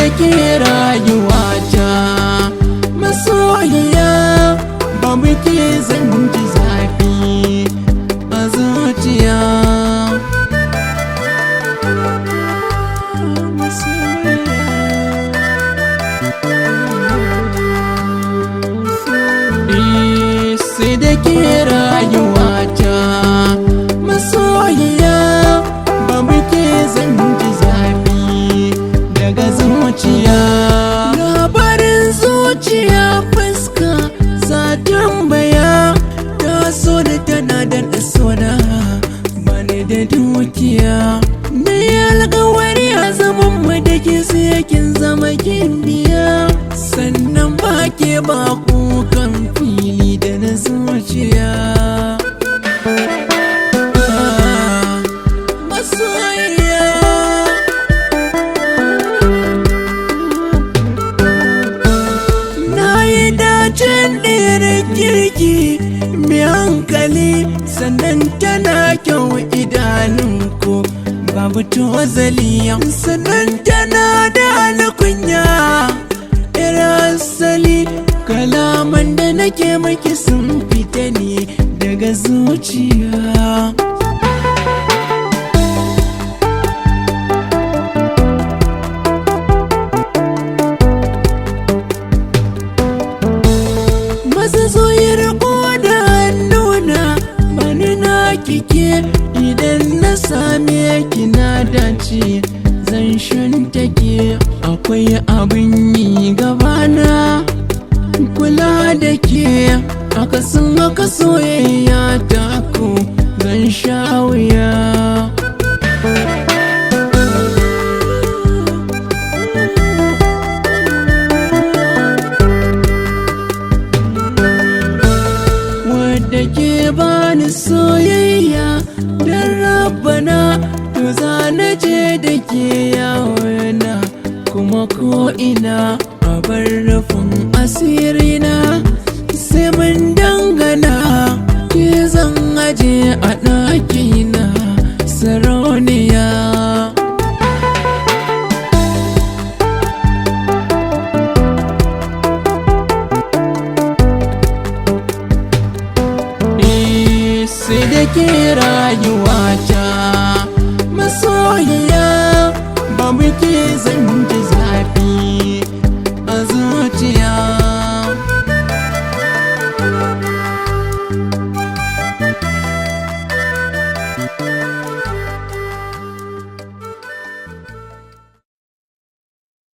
da ke rayuwata masoyiya, babu ke zan ji zafi a zuciya. Sai da ke rayuwata masoyiya, babu ke zan ji zafi daga zuciya. Labarin zuciya fuska za tambaya, ta so da tana da sona bani da dukiya. Na yi alkawari a zaman mu da ke sai kin zama gimbiya, sannan ba ke ba kukan fili da na zuciya. Masoyiya, na yi dacen ɗaya kirki mai hankali, sannan tana kyau idanunku babu tozali, sannan tana da alkunya asali. Kalaman da nake maki sun fita ne daga zuciya. Masu soyar da hannuna bani na kike, idan na same ki na dace zan shantake. Akwai abin yi gabana kula da ke, akasin haka soyayya ta ku zan sha wuya. Wadda ke bani soyayya don rabana, to za na je da ke yawona kuma ko ina a bar rufin asirina. Sai mun dangana ke zan aje a ɗakina sarauniya. Sai da ke rayuwata masoyiya, babu ke zan